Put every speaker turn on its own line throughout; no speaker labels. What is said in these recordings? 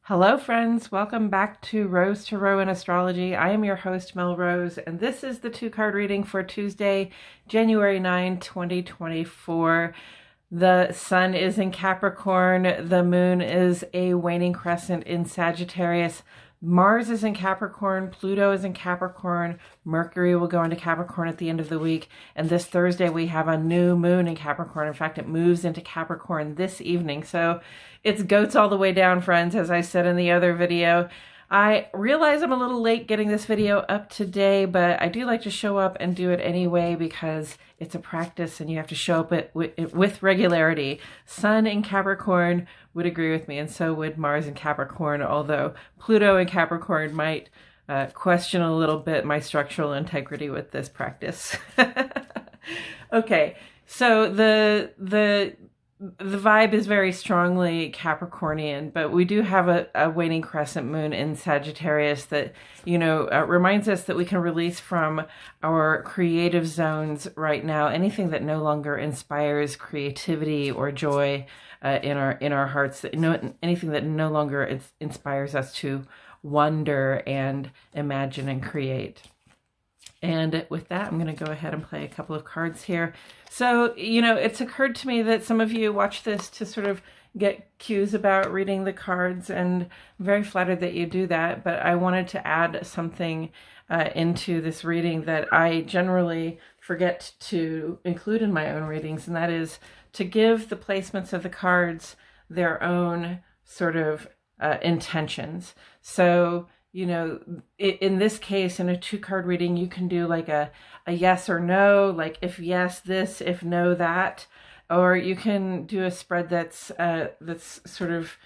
Hello friends, welcome back to Rose Tarot and Astrology. I am your host Mel Rose, and this is the two-card reading for Tuesday, January 9, 2024. The sun is in Capricorn, the moon is a waning crescent in Sagittarius, Mars is in Capricorn, Pluto is in Capricorn, Mercury will go into Capricorn at the end of the week, and this Thursday we have a new moon in Capricorn. In fact, it moves into Capricorn this evening, so it's goats all the way down, friends, as I said in the other video. I realize I'm a little late getting this video up today, but I do like to show up and do it anyway because it's a practice and you have to show up with regularity. Sun in Capricorn would agree with me, and so would Mars in Capricorn, although Pluto in Capricorn might question a little bit my structural integrity with this practice. Okay, so the vibe is very strongly Capricornian, but we do have a waning crescent moon in Sagittarius that, reminds us that we can release from our creative zones right now, anything that no longer inspires creativity or joy in our hearts, anything that no longer inspires us to wonder and imagine and create. And with that, I'm going to go ahead and play a couple of cards here. So, it's occurred to me that some of you watch this to sort of get cues about reading the cards, and I'm very flattered that you do that. But I wanted to add something into this reading that I generally forget to include in my own readings, and that is to give the placements of the cards their own sort of intentions. So, in this case, in a two-card reading, you can do like a yes or no, like if yes, this, if no, that, or you can do a spread that's sort of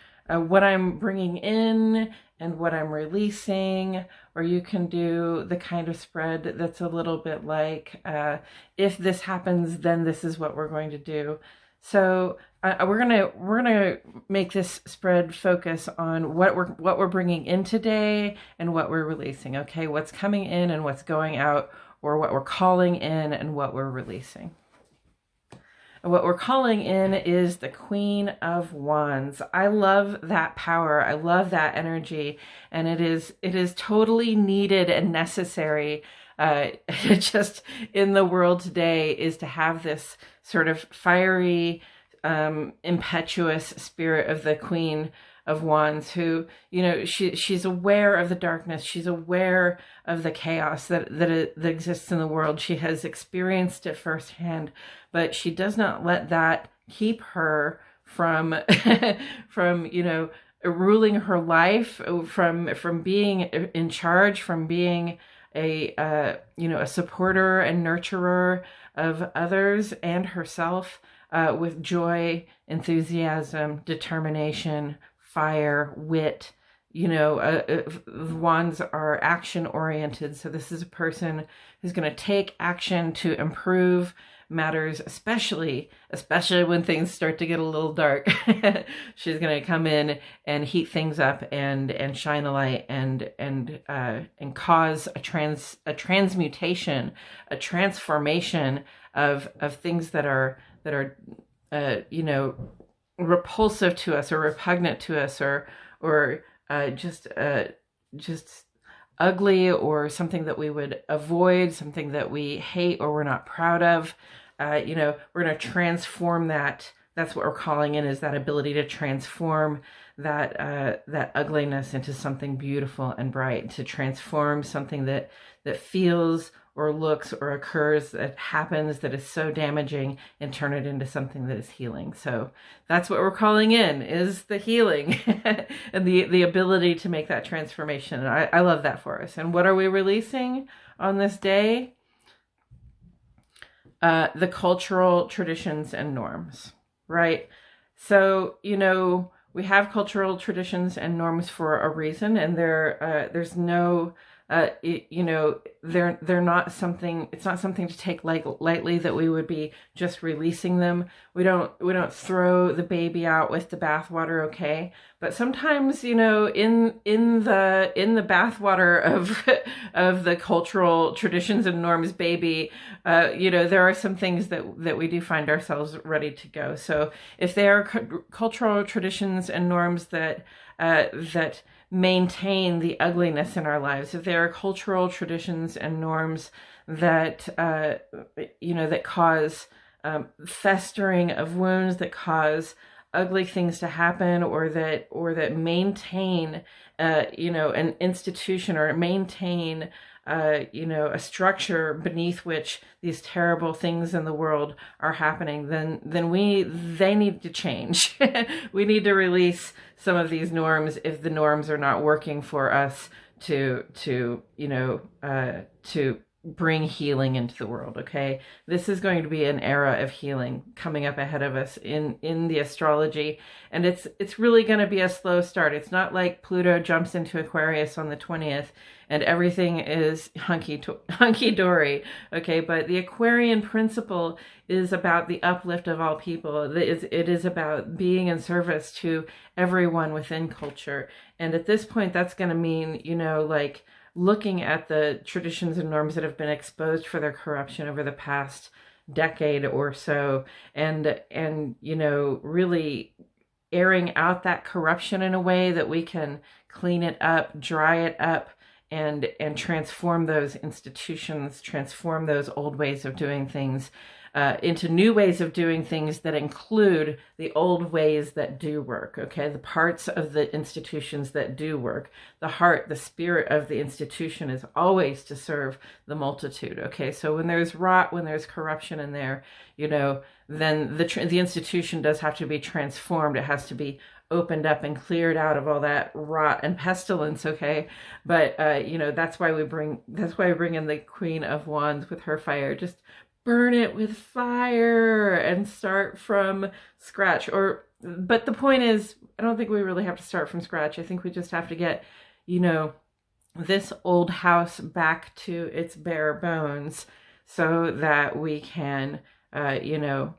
what I'm bringing in and what I'm releasing, or you can do the kind of spread that's a little bit like if this happens, then this is what we're going to do. So we're gonna make this spread focus on what we're bringing in today and what we're releasing. Okay, what's coming in and what's going out, or what we're calling in and what we're releasing. And what we're calling in is the Queen of Wands. I love that power. I love that energy, and it is totally needed and necessary. Just in the world today, is to have this sort of fiery, impetuous spirit of the Queen of Wands, who, she's aware of the darkness. She's aware of the chaos that exists in the world. She has experienced it firsthand, but she does not let that keep her from, ruling her life, from being in charge, from being a supporter and nurturer of others and herself, with joy, enthusiasm, determination, fire, wit. Wands are action oriented. So this is a person who's going to take action to improve matters, especially when things start to get a little dark. She's going to come in and heat things up and shine a light and cause a transmutation, a transformation of things that are repulsive to us or repugnant to us, or just ugly, or something that we would avoid, something that we hate or we're not proud of. We're going to transform that. That's what we're calling in, is that ability to transform that ugliness into something beautiful and bright, to transform something that feels or looks or occurs, that happens, that is so damaging, and turn it into something that is healing. So that's what we're calling in, is the healing and the ability to make that transformation. And I love that for us. And what are we releasing on this day? The cultural traditions and norms, right? So, we have cultural traditions and norms for a reason, and there's no you know, they're not something, it's not something to take lightly, that we would be just releasing them. We don't throw the baby out with the bathwater, okay? But sometimes, you know, in the bathwater of of the cultural traditions and norms baby, you know, there are some things that we do find ourselves ready to go. So if there are cultural traditions and norms that that maintain the ugliness in our lives, if there are cultural traditions and norms that you know, that cause festering of wounds, that cause ugly things to happen, or that maintain you know, an institution, or maintain you know, a structure beneath which these terrible things in the world are happening, then they need to change. We need to release some of these norms if the norms are not working for us to you know, to bring healing into the world. Okay, this is going to be an era of healing coming up ahead of us in the astrology, and it's really going to be a slow start. It's not like Pluto jumps into Aquarius on the 20th and everything is hunky-dory, okay? But the Aquarian principle is about the uplift of all people. It is about being in service to everyone within culture. And at this point, that's going to mean, you know, like looking at the traditions and norms that have been exposed for their corruption over the past decade or so, and you know, really airing out that corruption in a way that we can clean it up, dry it up, and transform those institutions, transform those old ways of doing things into new ways of doing things that include the old ways that do work, okay? The parts of the institutions that do work. The heart, the spirit of the institution is always to serve the multitude, okay? So when there's rot, when there's corruption in there, you know, then the institution does have to be transformed. It has to be opened up and cleared out of all that rot and pestilence, okay? But you know, that's why we bring in the Queen of Wands with her fire. Just burn it with fire and start from scratch. But the point is, I don't think we really have to start from scratch. I think we just have to get, you know, this old house back to its bare bones, so that we can, you know,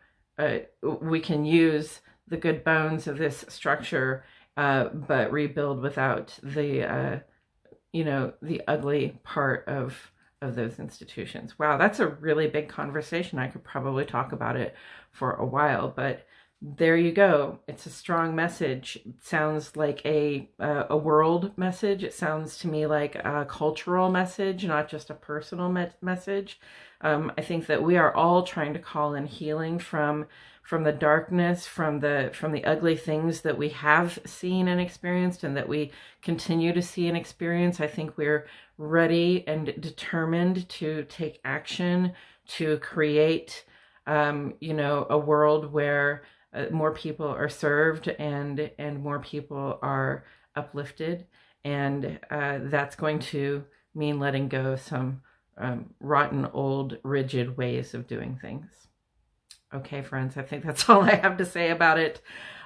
we can use the good bones of this structure, but rebuild without the, you know, the ugly part of those institutions. Wow, that's a really big conversation. I could probably talk about it for a while, but there you go. It's a strong message. It sounds like a world message. It sounds to me like a cultural message, not just a personal message. I think that we are all trying to call in healing from the darkness, from the ugly things that we have seen and experienced, and that we continue to see and experience. I think we're ready and determined to take action to create, you know, a world where more people are served and more people are uplifted, and that's going to mean letting go of some rotten, old, rigid ways of doing things. Okay, friends, I think that's all I have to say about it.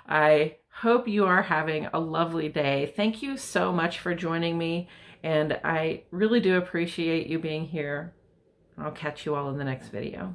I hope you are having a lovely day. Thank you so much for joining me, and I really do appreciate you being here. I'll catch you all in the next video.